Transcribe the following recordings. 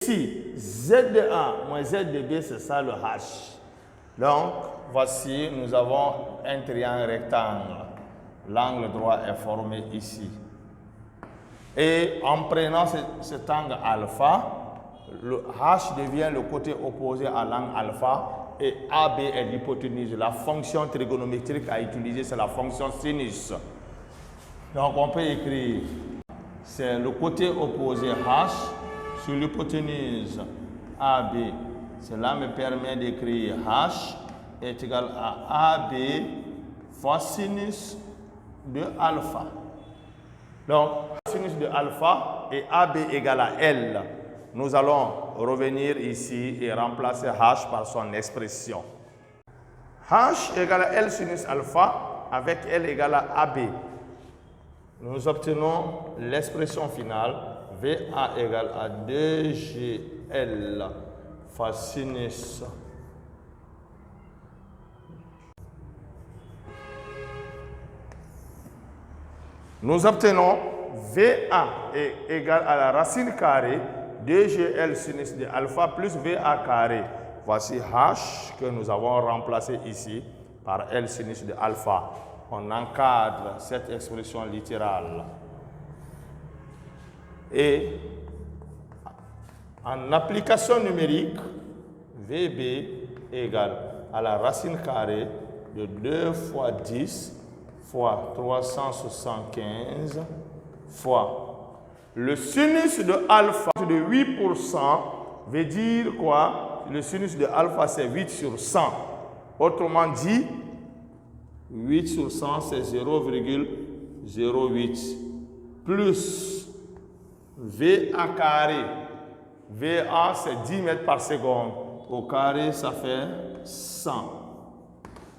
Ici, Z de A moins Z de B, c'est ça le H. Donc, voici, nous avons un triangle rectangle. L'angle droit est formé ici. Et en prenant cet angle alpha, le H devient le côté opposé à l'angle alpha et AB est l'hypoténuse. La fonction trigonométrique à utiliser, c'est la fonction sinus. Donc, on peut écrire, c'est le côté opposé H sur l'hypoténuse AB. Cela me permet d'écrire H est égal à AB fois sinus de alpha. Donc, sinus de alpha et AB égale à L. Nous allons revenir ici et remplacer H par son expression. H égale à L sinus alpha avec L égale à AB. Nous obtenons l'expression finale VA égale à 2GL fois sinus nous obtenons VA est égal à la racine carrée 2GL sinus de alpha plus VA carré. Voici H que nous avons remplacé ici par L sinus de alpha. On encadre cette expression littérale. Et en application numérique, VB égale à la racine carrée de 2 fois 10 fois 375 fois le sinus de alpha de 8% veut dire quoi? Le sinus de alpha c'est 8 sur 100. Autrement dit, 8 sur 100 c'est 0,08 plus VA carré. VA c'est 10 mètres par seconde. Au carré ça fait 100.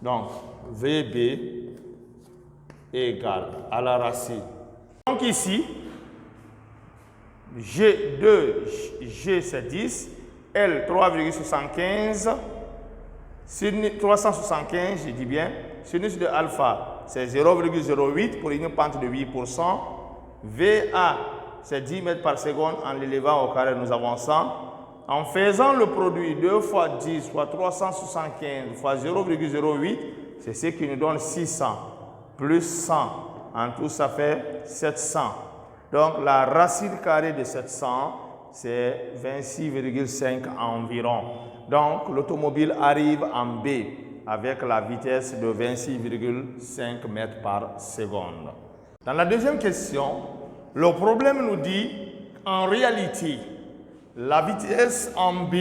Donc VB égale à la racine. Donc ici, G2, G c'est 10, L 3,75, 375, je dis bien, sinus de alpha c'est 0,08 pour une pente de 8%, VA c'est 10 mètres par seconde, en l'élevant au carré nous avons 100. En faisant le produit 2 fois 10 fois 375 fois 0,08, c'est ce qui nous donne 600. Plus 100, en tout ça fait 700. Donc la racine carrée de 700, c'est 26,5 environ. Donc l'automobile arrive en B avec la vitesse de 26,5 mètres par seconde. Dans la deuxième question, le problème nous dit, en réalité, la vitesse en B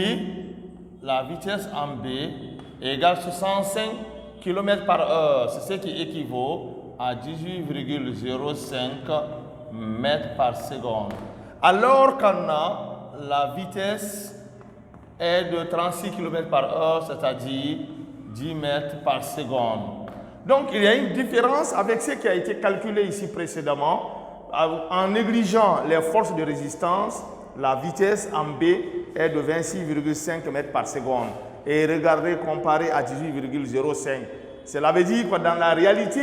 égale 65 km/h, c'est ce qui équivaut à 18,05 mètres par seconde. Alors qu'on a la vitesse est de 36 km/h, c'est-à-dire 10 mètres par seconde. Donc il y a une différence avec ce qui a été calculé ici précédemment. En négligeant les forces de résistance, la vitesse en B est de 26,5 mètres par seconde. Et regardez, comparé à 18,05. Cela veut dire que dans la réalité,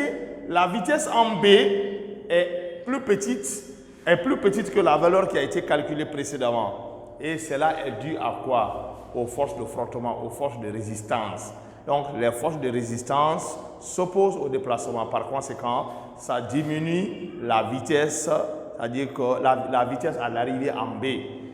la vitesse en B est plus petite que la valeur qui a été calculée précédemment. Et cela est dû à quoi? Aux forces de frottement, aux forces de résistance. Donc, les forces de résistance s'opposent au déplacement. Par conséquent, ça diminue la vitesse, c'est-à-dire que la vitesse à l'arrivée en B.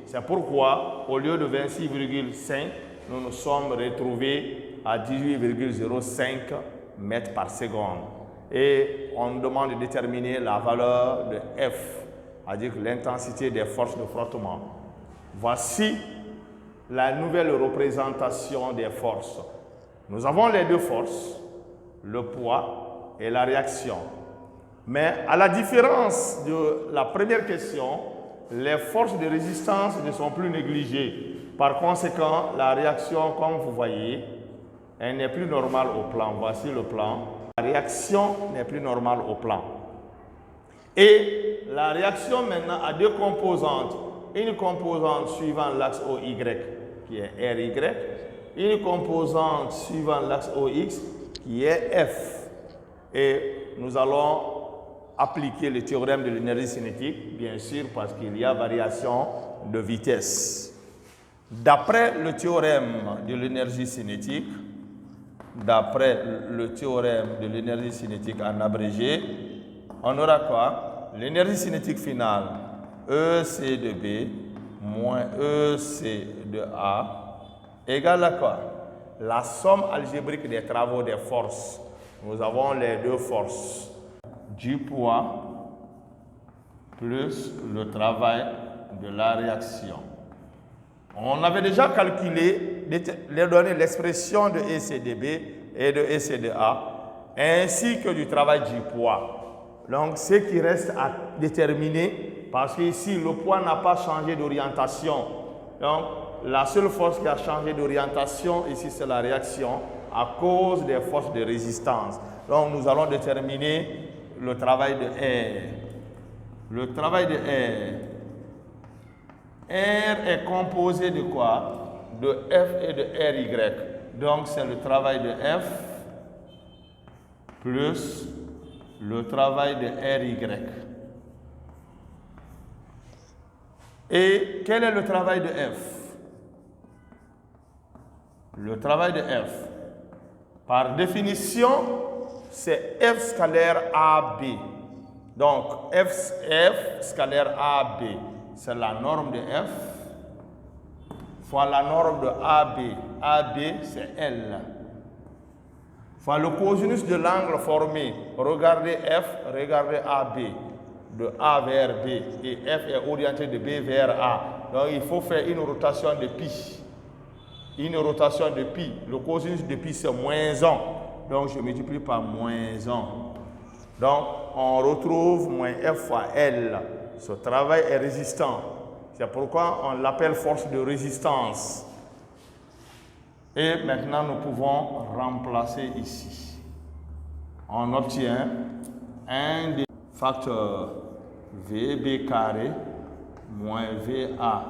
C'est pourquoi, au lieu de 26,5, nous nous sommes retrouvés à 18,05 mètres par seconde. Et on nous demande de déterminer la valeur de F, c'est-à-dire l'intensité des forces de frottement. Voici la nouvelle représentation des forces. Nous avons les deux forces, le poids et la réaction. Mais à la différence de la première question, les forces de résistance ne sont plus négligées. Par conséquent, la réaction, comme vous voyez, elle n'est plus normale au plan. Voici le plan. La réaction n'est plus normale au plan. Et la réaction maintenant a deux composantes. Une composante suivant l'axe OY, qui est RY. Une composante suivant l'axe OX, qui est F. Et nous allons appliquer le théorème de l'énergie cinétique, bien sûr, parce qu'il y a variation de vitesse. D'après le théorème de l'énergie cinétique, en abrégé, on aura quoi? L'énergie cinétique finale, EC de B moins EC de A, égale à quoi? La somme algébrique des travaux des forces. Nous avons les deux forces, du poids plus le travail de la réaction. On avait déjà calculé les données, l'expression de ECDB et de ECDA, ainsi que du travail du poids. Donc, ce qui reste à déterminer, parce qu'ici, le poids n'a pas changé d'orientation. Donc, la seule force qui a changé d'orientation, ici, c'est la réaction à cause des forces de résistance. Donc, nous allons déterminer le travail de R. Le travail de R. R est composé de quoi? De F et de RY. Donc, c'est le travail de F plus le travail de RY. Et quel est le travail de F? Le travail de F, par définition, c'est F scalaire AB. Donc, F scalaire AB, c'est la norme de F fois la norme de AB. AB, c'est L. Fois le cosinus de l'angle formé. Regardez F, regardez AB. De A vers B. Et F est orienté de B vers A. Donc, il faut faire une rotation de pi. Une rotation de pi. Le cosinus de pi, c'est moins 1. Donc, je multiplie par moins 1. Donc, on retrouve moins F fois L. Ce travail est résistant. C'est pourquoi on l'appelle force de résistance. Et maintenant, nous pouvons remplacer ici. On obtient un des facteurs VB carré moins VA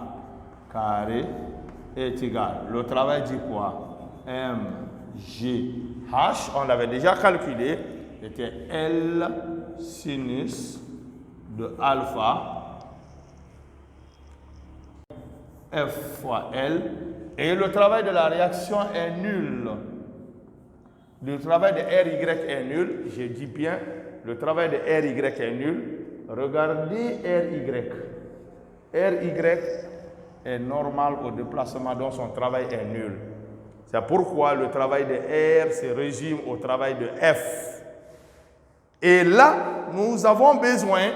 carré est égal. Le travail du poids MGH, on l'avait déjà calculé, était L sinus de alpha F fois L, et le travail de la réaction est nul. Le travail de RY est nul, je dis bien, le travail de RY est nul. Regardez RY. RY est normal au déplacement, donc son travail est nul. C'est pourquoi le travail de R se résume au travail de F. Et là, nous avons besoin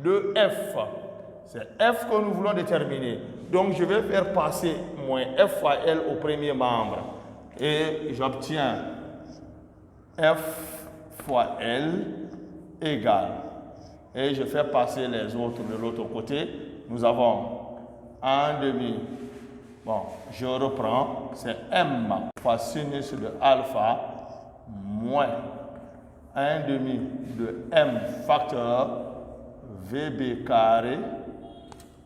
de F. C'est F que nous voulons déterminer. Donc, je vais faire passer moins F fois L au premier membre. Et j'obtiens F fois L égale. Et je fais passer les autres de l'autre côté. Nous avons 1 demi. Bon, je reprends. C'est M fois sinus de alpha moins 1 demi de M facteur VB carré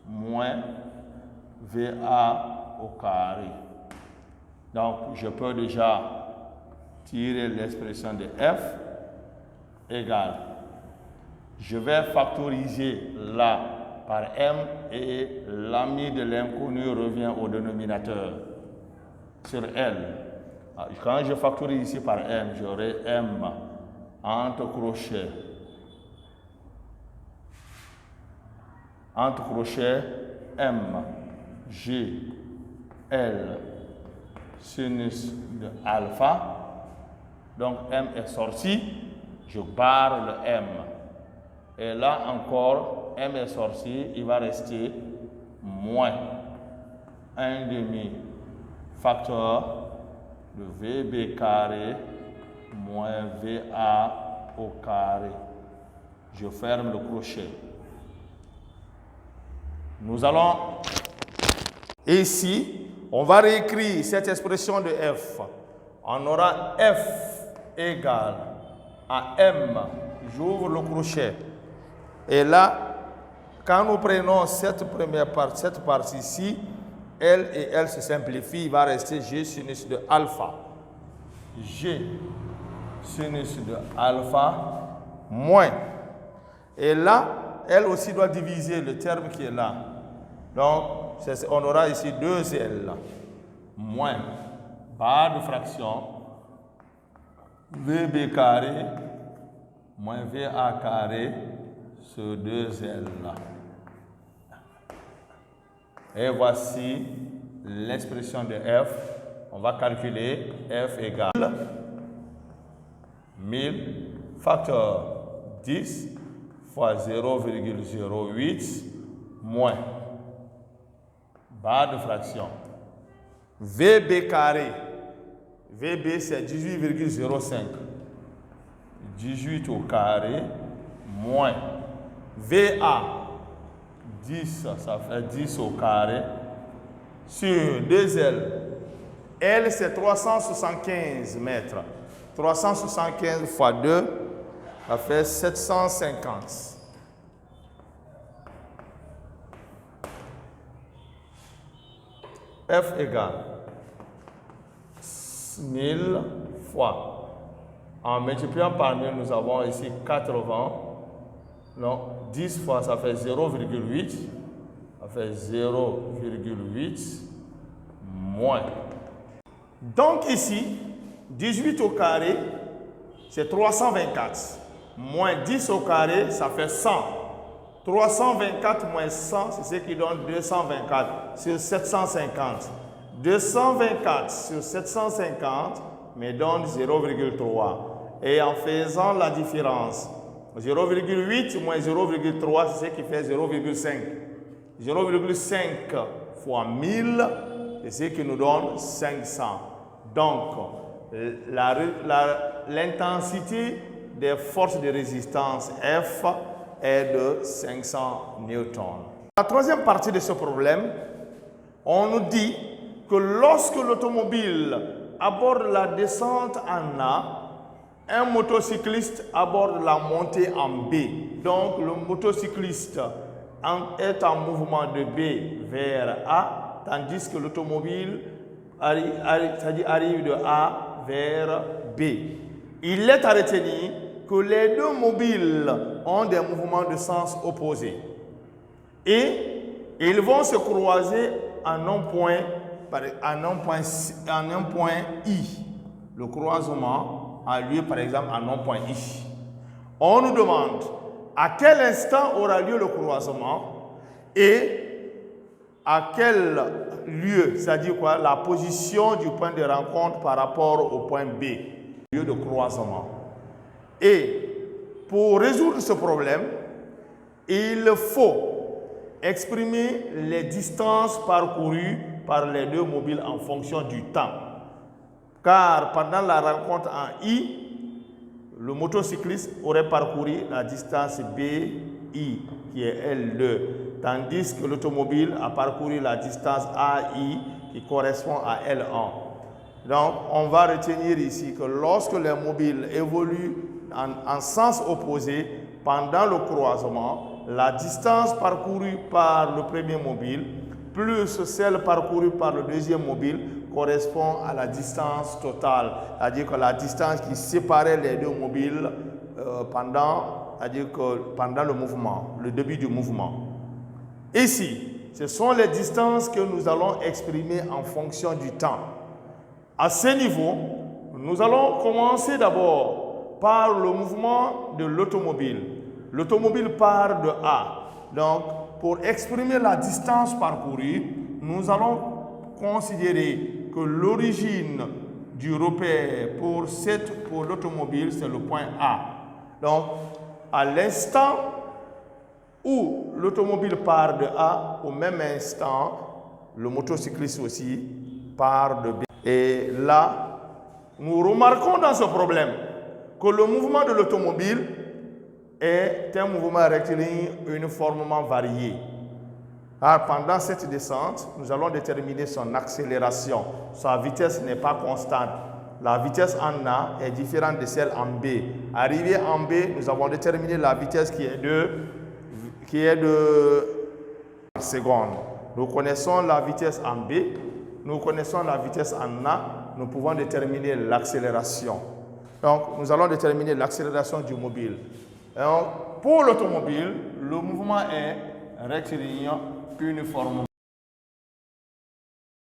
moins VA au carré. Donc, je peux déjà tirer l'expression de F égale. Je vais factoriser là par M et l'ami de l'inconnu revient au dénominateur sur L. Quand je factorise ici par M, j'aurai M entre crochets. Entre crochets M, G, L, sinus de alpha. Donc M est sorti, je barre le M. Et là encore, M est sorti, il va rester moins 1 demi facteur de VB carré moins VA au carré. Je ferme le crochet. Nous allons, ici, on va réécrire cette expression de F. On aura F égale à M. J'ouvre le crochet. Et là, quand nous prenons cette première partie, cette partie-ci, L et L se simplifient, il va rester G sinus de alpha. G sinus de alpha moins. Et là, elle aussi doit diviser le terme qui est là. Donc, on aura ici 2L moins barre de fraction VB carré moins VA carré sur 2L. Et voici l'expression de F. On va calculer F égale 1000 facteur 10 fois 0,08 moins barre de fraction VB carré. VB c'est 18,05. 18 au carré moins VA 10, ça fait 10 au carré sur 2L. L c'est 375 mètres. 375 fois 2, ça fait 750. F égale 1000 fois. En multipliant par 1000, nous avons ici 80. Non, 10 fois, ça fait 0,8. Ça fait 0,8 moins. Donc ici, 18 au carré, c'est 324. Moins 10 au carré, ça fait 100. 324 moins 100, c'est ce qui donne 224 sur 750. 224 sur 750 me donne 0,3. Et en faisant la différence, 0,8 moins 0,3, c'est ce qui fait 0,5. 0,5 fois 1000, c'est ce qui nous donne 500. Donc, l'intensité des forces de résistance F est de 500 newtons. La troisième partie de ce problème, on nous dit que lorsque l'automobile aborde la descente en A, un motocycliste aborde la montée en B. Donc, le motocycliste est en mouvement de B vers A, tandis que l'automobile arrive de A vers B. Il est à retenir que les deux mobiles ont des mouvements de sens opposés. Et ils vont se croiser en un point I. Le croisement a lieu par exemple en un point I. On nous demande à quel instant aura lieu le croisement et à quel lieu, c'est-à-dire quoi, la position du point de rencontre par rapport au point B, lieu de croisement. Et pour résoudre ce problème, il faut exprimer les distances parcourues par les deux mobiles en fonction du temps. Car pendant la rencontre en I, le motocycliste aurait parcouru la distance BI, qui est L2, tandis que l'automobile a parcouru la distance AI, qui correspond à L1. Donc, on va retenir ici que lorsque les mobiles évoluent en sens opposé pendant le croisement, la distance parcourue par le premier mobile plus celle parcourue par le deuxième mobile correspond à la distance totale, c'est-à-dire que la distance qui séparait les deux mobiles pendant le mouvement, le début du mouvement. Ici, ce sont les distances que nous allons exprimer en fonction du temps. À ce niveau, nous allons commencer d'abord par le mouvement de l'automobile. L'automobile part de A. Donc, pour exprimer la distance parcourue, nous allons considérer que l'origine du repère pour l'automobile, c'est le point A. Donc, à l'instant où l'automobile part de A, au même instant, le motocycliste aussi part de B. Et là, nous remarquons dans ce problème que le mouvement de l'automobile est un mouvement rectiligne uniformément varié. Alors, pendant cette descente, nous allons déterminer son accélération. Sa vitesse n'est pas constante. La vitesse en A est différente de celle en B. Arrivé en B, nous avons déterminé la vitesse qui est de seconde. Nous connaissons la vitesse en B, nous connaissons la vitesse en A, nous pouvons déterminer l'accélération. Donc, nous allons déterminer l'accélération du mobile. Donc, pour l'automobile, le mouvement est rectiligne uniforme.